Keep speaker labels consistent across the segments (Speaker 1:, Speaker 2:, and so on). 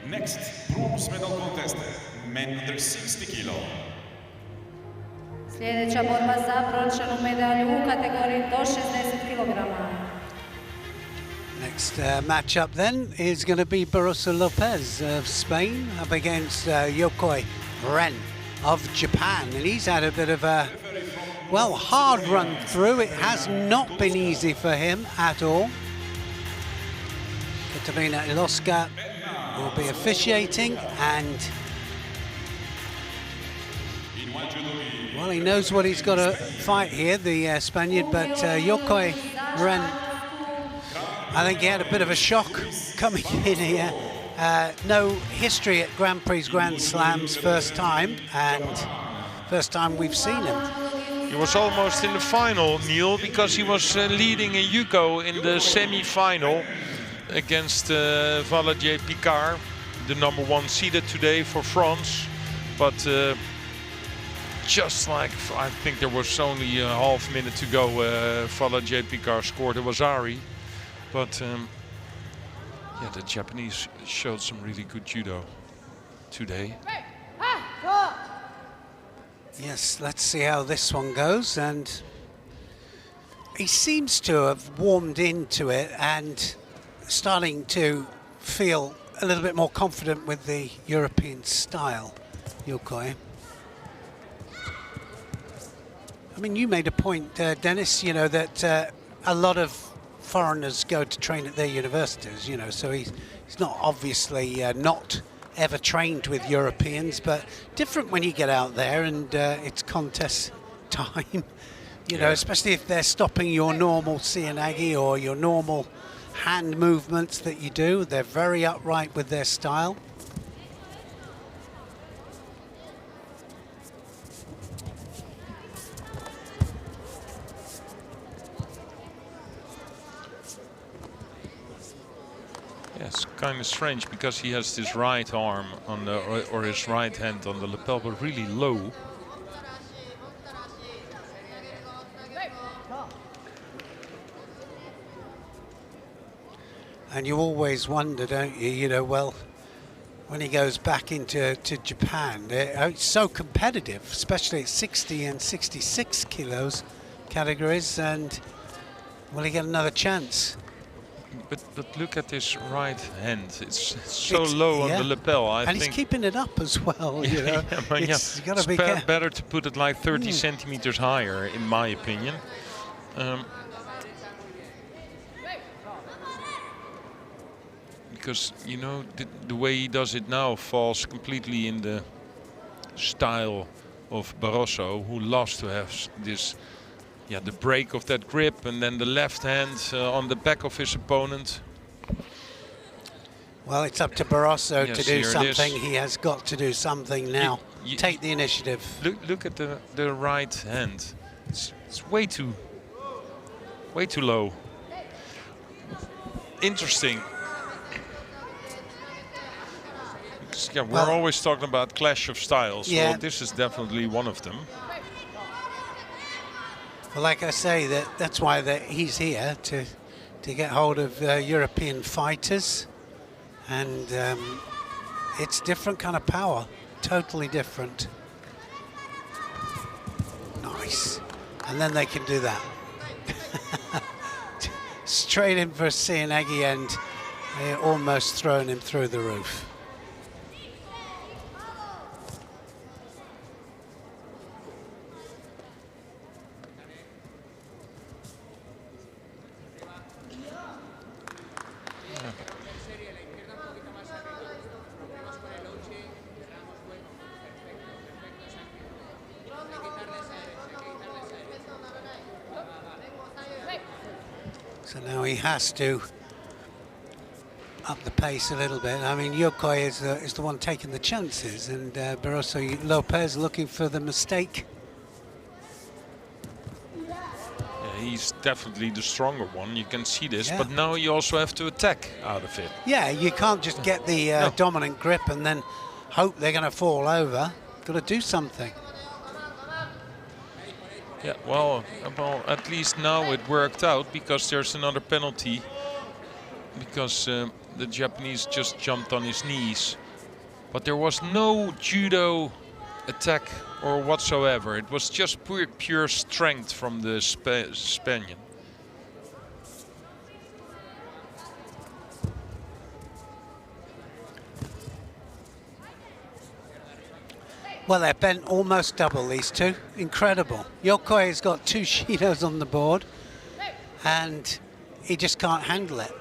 Speaker 1: Next, bronze medal contest, men under 60 kg.
Speaker 2: Sljedeća borba za brončanu medalju u kategoriji do 60 kg.
Speaker 3: Next matchup then is going to be BARROSO Lopez of Spain up against YOKOI Ren of Japan. And he's had a bit of a, well, hard run through. It has not been easy for him at all. Katarina Iloska will be officiating, and well, he knows what he's got to fight here, the Spaniard, but YOKOI Ren, I think he had a bit of a shock coming in here. No history at Grand Prix, Grand Slams, first time, and first time we've seen him.
Speaker 4: He was almost in the final, Neil, because he was leading in Judo in the semi-final against Valadie Picard, the #1 seeded today for France. But just like, I think there was only a half minute to go, Valadie Picard scored a Wazari. But yeah, the Japanese showed some really good judo today.
Speaker 3: Yes, let's see how this one goes. And he seems to have warmed into it and starting to feel a little bit more confident with the European style, YOKOI. I mean, you made a point, Dennis, you know, that a lot of foreigners go to train at their universities, you know, so he's not obviously not ever trained with Europeans, but different when you get out there and it's contest time, you know, especially if they're stopping your normal seoinage or your normal hand movements that you do. They're very upright with their style.
Speaker 4: Yeah, it's kind of strange because he has this right arm on the, or his right hand on the lapel, but really low.
Speaker 3: And you always wonder, don't you, you know, well, when he goes back into Japan, it's so competitive, especially at 60 and 66 kilos categories, and will he get another chance?
Speaker 4: But look at his right hand. It's so low on the lapel. I think
Speaker 3: he's keeping it up as well, you know.
Speaker 4: It's
Speaker 3: gotta be
Speaker 4: better to put it like 30 centimeters higher, in my opinion. Because, you know, the way he does it now falls completely in the style of BARROSO, who loves to have this, yeah, the break of that grip and then the left hand on the back of his opponent.
Speaker 3: Well, it's up to BARROSO to do something. He has got to do something now. Take the initiative.
Speaker 4: Look at the right hand. It's way too low. Interesting. Yeah, we're always talking about clash of styles. Yeah. Well, this is definitely one of them.
Speaker 3: Well, like I say, that's why he's here, to get hold of European fighters, and it's different kind of power, totally different. Nice, and then they can do that. Straight in for a seoinage, and they're almost throwing him through the roof. So now he has to up the pace a little bit. I mean, YOKOI is the one taking the chances, and BARROSO Lopez looking for the mistake.
Speaker 4: Yeah, he's definitely the stronger one. You can see this, but now you also have to attack out of it.
Speaker 3: Yeah, you can't just get the dominant grip and then hope they're going to fall over. Got to do something.
Speaker 4: Yeah, well, at least now it worked out, because there's another penalty because the Japanese just jumped on his knees. But there was no judo attack or whatsoever. It was just pure strength from the Spaniard.
Speaker 3: Well, they're bent almost double, these two. Incredible. Yokoi has got 2 Shidos on the board, and he just can't handle it.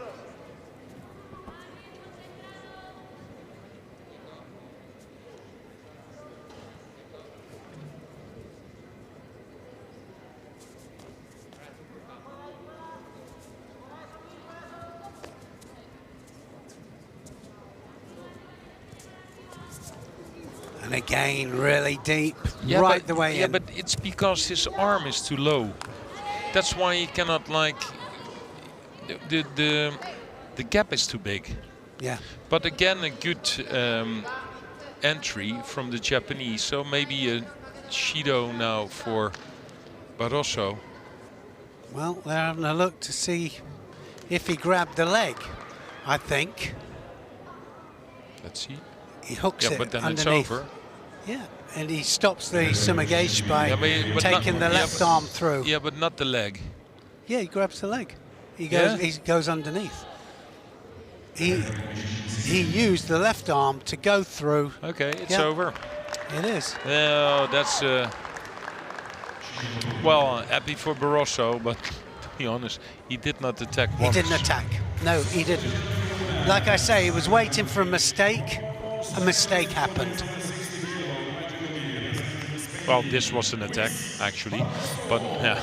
Speaker 3: And again, really deep, right the way in.
Speaker 4: Yeah, but it's because his arm is too low. That's why he cannot, like, the gap is too big.
Speaker 3: Yeah.
Speaker 4: But again, a good entry from the Japanese. So maybe a Shido now for BARROSO.
Speaker 3: Well, they're having a look to see if he grabbed the leg, I think.
Speaker 4: Let's see.
Speaker 3: He hooks it
Speaker 4: but then
Speaker 3: underneath.
Speaker 4: It's over.
Speaker 3: Yeah, and he stops the sumigaeshi by taking the left arm through.
Speaker 4: Yeah, but not the leg.
Speaker 3: Yeah, he grabs the leg. He goes. He goes underneath. He used the left arm to go through.
Speaker 4: Okay, it's over.
Speaker 3: It is.
Speaker 4: Oh, that's well, happy for BARROSO, but to be honest, he did not attack once.
Speaker 3: He didn't attack. No, he didn't. Like I say, he was waiting for a mistake. A mistake happened.
Speaker 4: Well, this was an attack, actually, but yeah.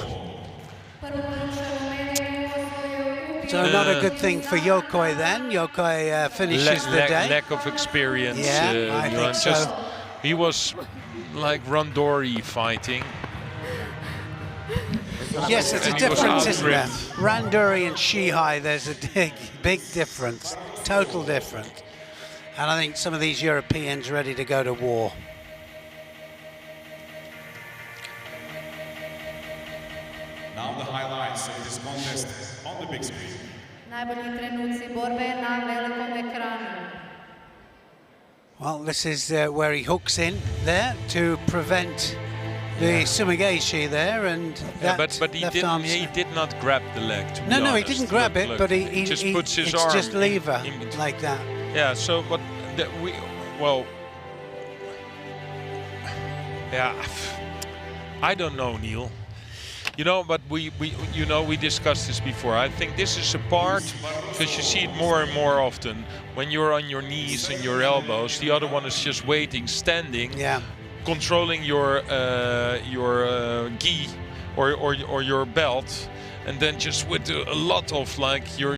Speaker 3: So not a good thing for Yokoi then. Yokoi finishes the day.
Speaker 4: Lack of experience.
Speaker 3: Yeah, I think so.
Speaker 4: He was like Randori fighting.
Speaker 3: Yes, there's a difference, isn't there? Randori and Shihai, there's a big difference, total difference. And I think some of these Europeans ready to go to war.
Speaker 1: Now the highlights of this contest on the big screen.
Speaker 2: Najbolji trenuci borbe na velikom ekranu.
Speaker 3: Well, this is where he hooks in there to prevent the sumigaeshi there, and that
Speaker 4: but he
Speaker 3: left
Speaker 4: didn't.
Speaker 3: arm.
Speaker 4: He did not grab the leg. To be
Speaker 3: No,
Speaker 4: honest.
Speaker 3: he didn't grab it,
Speaker 4: Look,
Speaker 3: but he
Speaker 4: just puts his
Speaker 3: it's
Speaker 4: arm.
Speaker 3: just lever like that.
Speaker 4: Yeah. So, but well, yeah. I don't know, Neil. You know, but we discussed this before. I think this is a part, because you see it more and more often, when you're on your knees and your elbows, the other one is just waiting, standing, controlling your gi or your belt, and then just with a lot of, like, your